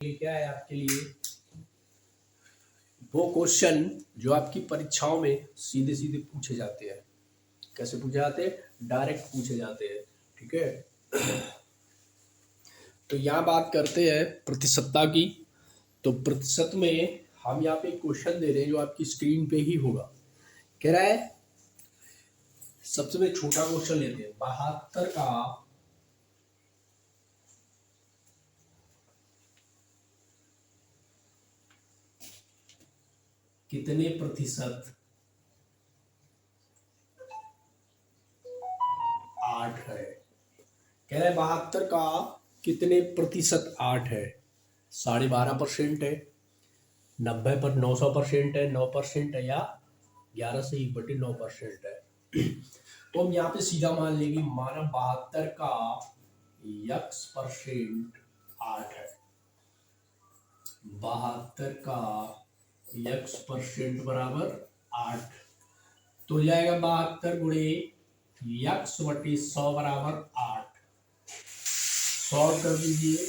क्या है आपके लिए वो क्वेश्चन जो आपकी परीक्षाओं में सीधे सीधे पूछे जाते हैं। कैसे पूछे जाते हैं? डायरेक्ट पूछे जाते हैं। ठीक है। तो यहाँ बात करते हैं प्रतिशतता की। तो प्रतिशत में हम यहाँ पे क्वेश्चन दे रहे हैं जो आपकी स्क्रीन पे ही होगा। कह रहा है, सबसे पहले छोटा क्वेश्चन लेते हैं। 72 का कितने प्रतिशत 8 है? कह रहा है 72 का कितने प्रतिशत 8 है? 12.5% है, 90 पर 900% है, 9% है, या 11 से 1/9% है। तो हम यहाँ पे सीधा मान लेंगे, माना 72 का x% 8 है। 72 का x% बराबर 8, तो हो जाएगा 72 गुणे x/100 बराबर 8। सॉल्व कर दीजिए।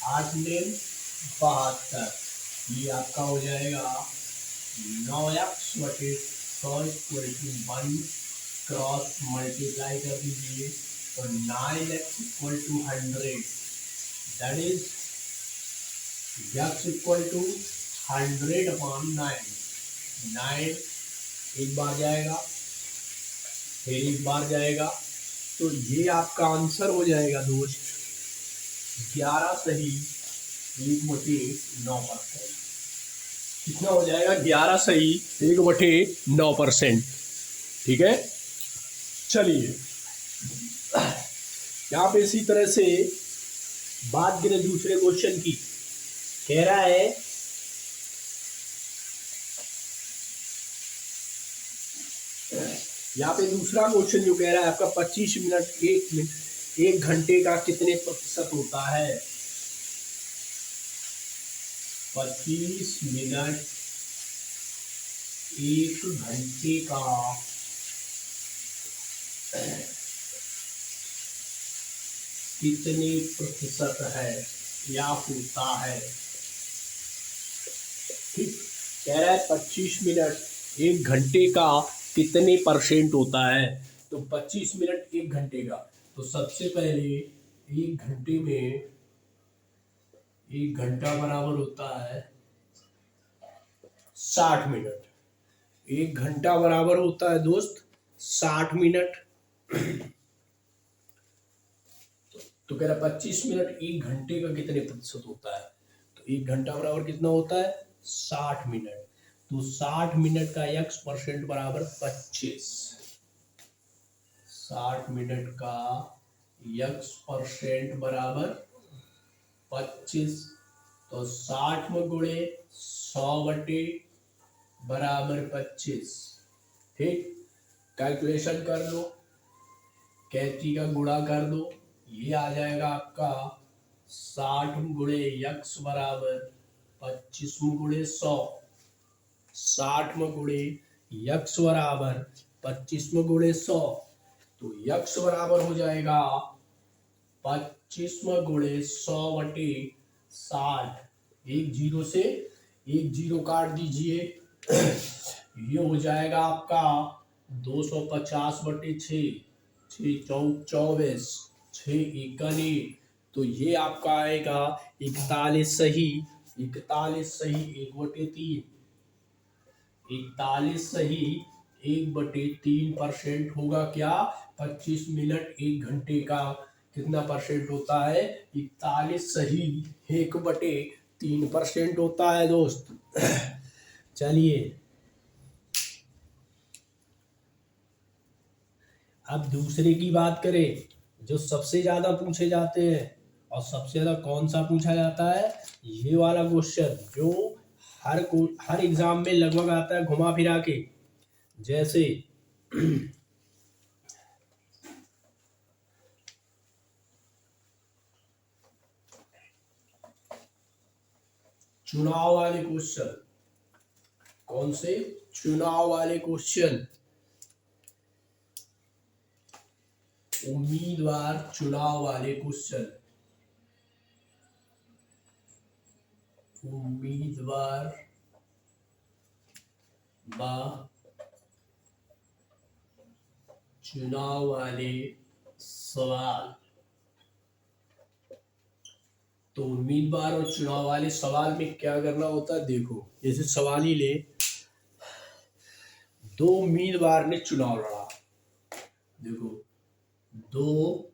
8 में 72, ये आपका हो जाएगा 9x/100 = 1। क्रॉस मल्टीप्लाई कर दीजिए तो 9x = 100, दैट इज x = 100/9। 9 एक बार जाएगा, फिर एक बार जाएगा, तो ये आपका आंसर हो जाएगा दोस्त 11 सही 1/9%। कितना हो जाएगा? 11 सही 1/9%। ठीक है। चलिए, यहाँ पे इसी तरह से बात करें दूसरे क्वेश्चन की। कह रहा है यहाँ पे दूसरा क्वेश्चन जो कह रहा है आपका 25 मिनट 1 घंटे का कितने प्रतिशत होता है? 25 मिनट 1 घंटे का कितने प्रतिशत है या होता है? ठीक, कह रहा है 25 मिनट 1 घंटे का कितने % होता है? तो 25 मिनट 1 घंटे का, तो सबसे पहले 1 घंटे में 1 घंटा बराबर होता है 60 मिनट। 1 घंटा बराबर होता है दोस्त 60 मिनट। तो कह रहा 25 मिनट 1 घंटे का कितने प्रतिशत होता है? तो 1 घंटा बराबर कितना होता है? 60 मिनट। तो 60 मिनट का x% बराबर 25। 60 मिनट का x% बराबर 25। तो 60 में गुणे 100 बराबर 25। ठीक, कैलकुलेशन कर लो, कैंची का गुणा कर दो, ये आ जाएगा आपका 60 गुणे x बराबर 25 गुणे 100। 60 में गुणे x बराबर 25 में गुणे 100, तो x बराबर हो जाएगा 25 में गुणे 100/60। एक जीरो से एक जीरो काट दीजिए, ये हो जाएगा आपका 250/6। 6 चौक 24, 6 एकनी, तो ये आपका आएगा 41 सही 1/3। 41 सही 1/3% होगा क्या? 25 मिनट 1 घंटे का कितना % होता है? 41 सही 1/3% होता है दोस्त। चलिए, अब दूसरे की बात करें जो सबसे ज्यादा पूछे जाते हैं। और सबसे ज्यादा कौन सा पूछा जाता है? ये वाला क्वेश्चन जो हर एग्जाम में लगभग आता है घुमा फिरा के। जैसे चुनाव वाले क्वेश्चन। कौन से? चुनाव वाले क्वेश्चन। उम्मीदवार चुनाव वाले क्वेश्चन। उम्मीदवार व चुनाव वाले सवाल। तो उम्मीदवार और चुनाव वाले सवाल में क्या करना होता है, देखो जैसे सवाल ही ले, दो उम्मीदवार ने चुनाव लड़ा। देखो दो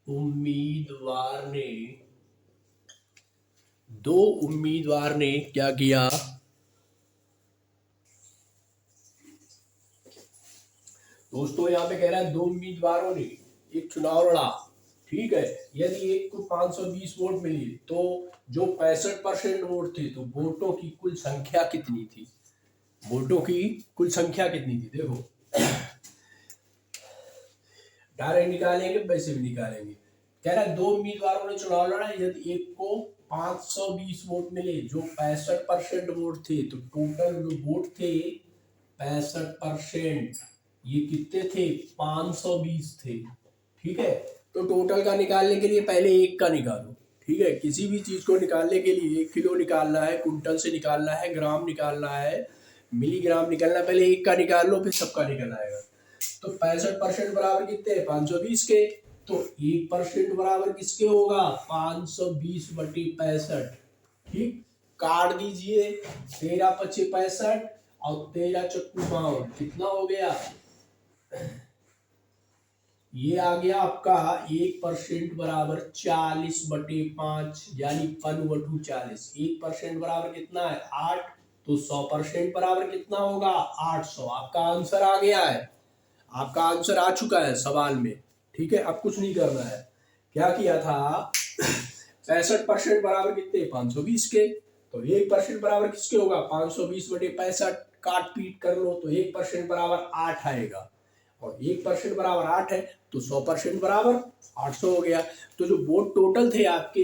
उम्मीदवार ने क्या किया, दोस्तों यहाँ पे कह रहा है दो उम्मीदवारों ने एक चुनाव लड़ा, ठीक है। यदि एक को 520 वोट मिली तो जो 65% वोट थे, तो वोटों की कुल संख्या कितनी थी, वोटों की कुल संख्या कितनी थी। देखो डायरेक्ट निकालेंगे, वैसे भी निकालेंगे। कह रहा है दो उम्मीदवारों ने चुनाव लड़ा, यदि एक को 520 वोट मिले, जो 65% वोट थे, तो टोटल जो वोट थे 65%, ये कितने थे, 520 थे, ठीक है। तो टोटल का निकालने के लिए पहले एक का निकालो, ठीक है। किसी भी चीज को निकालने के लिए 1 किलो निकालना है, कुंटल से निकालना है, ग्राम निकालना है, मिलीग्राम निकालना है, पहले एक का निकाल लो, फिर सबका निकल आएगा। तो 65% बराबर कितने हैं, 520 के। तो 1% बराबर किसके होगा, 520/65, ठीक। काट दीजिए, 13×5 = 65 और 13×4 = 52, कितना हो गया, ये आ गया आपका 1% बराबर 40/5, यानी 1/40। 1% बराबर कितना है, 8। तो 100% बराबर कितना होगा, 800। आपका आंसर आ गया है, आपका आंसर आ चुका है सवाल में, ठीक है। अब कुछ नहीं करना है। क्या किया था, 65% बराबर कितने, 520 के। तो 1% बराबर किसके होगा, 520/65, काट पीट कर लो, तो 1% बराबर 8 आएगा, और 1% बराबर 8 है, तो 100% बराबर 800 हो गया। तो जो वोट टोटल थे आपके,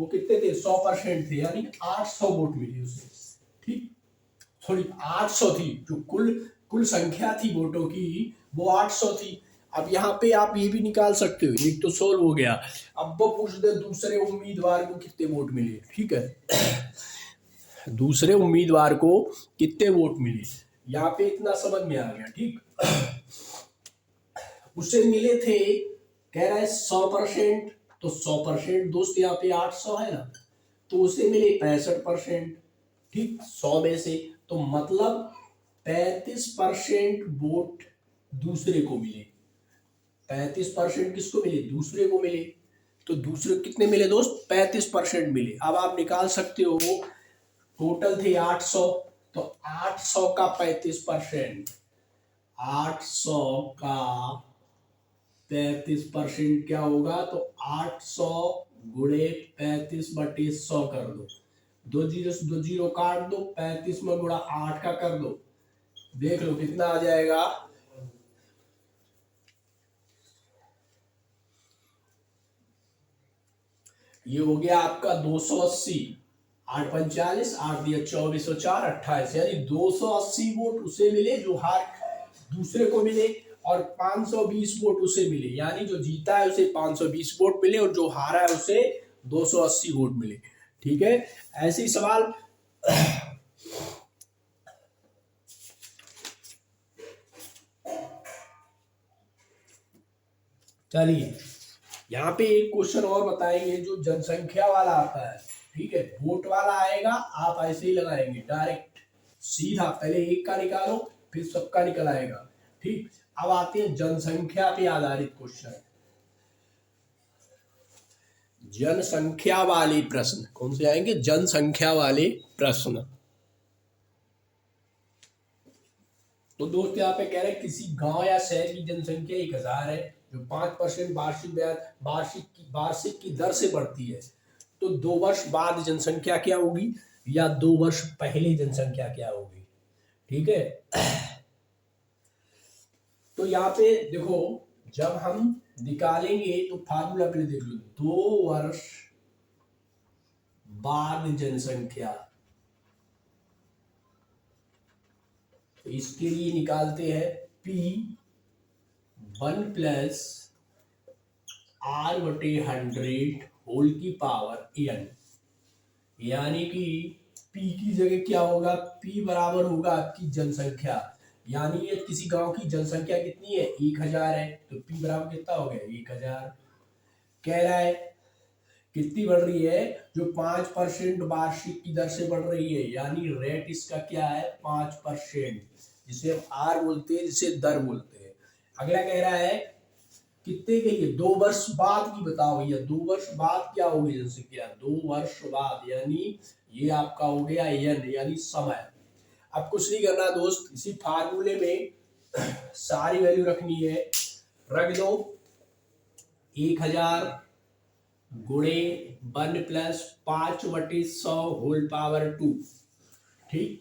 वो कितने थे, 100% थे, यानी 800 वोट मिले उसे, ठीक। थोड़ी 800 थी, जो कुल कुल संख्या थी वोटों की, वो 800 थी। अब यहाँ पे आप ये भी निकाल सकते हो, एक तो सोल्व हो गया। अब वो पूछ दे दूसरे उम्मीदवार को कितने वोट मिले, ठीक है। दूसरे उम्मीदवार को कितने वोट मिले, यहाँ पे इतना समझ में आ गया, ठीक। उसे मिले थे, कह रहा है 100%, तो 100% दोस्त यहाँ पे 800 है ना, तो उसे मिले 65%, ठीक, 100 में से। तो मतलब 35% वोट दूसरे को मिले। 35% किसको मिले, दूसरे को मिले। तो दूसरे कितने मिले दोस्त, 35% मिले। अब आप निकाल सकते हो, टोटल थे 800, तो 800 का 35%, 800 का 35% क्या होगा, तो 800 गुणे 35/100 कर दो, 2 जीरो से 2 जीरो काट दो, 35 में गुणा 8 का कर दो, देख लो कितना आ जाएगा, ये हो गया आपका 280। 8×5 = 40, 8×4 = 24, 28, यानी 280 वोट उसे मिले जो हार दूसरे को मिले, और 520 वोट उसे मिले, यानी जो जीता है उसे 520 वोट मिले, और जो हारा है उसे 280 वोट मिले, ठीक है। ऐसे ही सवाल चलिए, यहाँ पे एक क्वेश्चन और बताएंगे जो जनसंख्या वाला आता है, ठीक है। वोट वाला आएगा, आप ऐसे ही लगाएंगे डायरेक्ट सीधा, पहले एक का निकालो, फिर सबका निकल आएगा, ठीक। अब आते हैं जनसंख्या पे आधारित क्वेश्चन। जनसंख्या वाले प्रश्न कौन से आएंगे, जनसंख्या वाले प्रश्न। तो दोस्त यहाँ पे कह रहे हैं किसी गांव या शहर की जनसंख्या 1000 है, जो 5% वार्षिक की दर से बढ़ती है, तो 2 वर्ष बाद जनसंख्या क्या होगी, या 2 वर्ष पहले जनसंख्या क्या होगी, ठीक है। तो यहाँ पे देखो, जब हम निकालेंगे तो फार्मूला पहले देख लो, 2 वर्ष बाद जनसंख्या, तो इसके लिए निकालते हैं P1 + आर बटे 100 होल की पावर एन, यानी कि पी की जगह क्या होगा, पी बराबर होगा आपकी जनसंख्या, यानी ये किसी गांव की जनसंख्या कितनी है 1000 है, तो पी बराबर कितना हो गया 1000। कह रहा है कितनी बढ़ रही है, जो 5% वार्षिक की दर से बढ़ रही है, यानी रेट इसका क्या है 5%, जिसे हम आर बोलते हैं, जिसे दर बोलते हैं। अगला कह रहा है कितने के लिए 2 वर्ष बाद की बताओ भैया, 2 वर्ष बाद क्या होगी जनसंख्या, 2 वर्ष बाद, यानी ये आपका हो गया एन यानी समय। अब कुछ नहीं करना दोस्त, इसी फार्मूले में सारी वैल्यू रखनी है, रख दो 1000 गुणे 1 + 5/100 होल पावर 2, ठीक।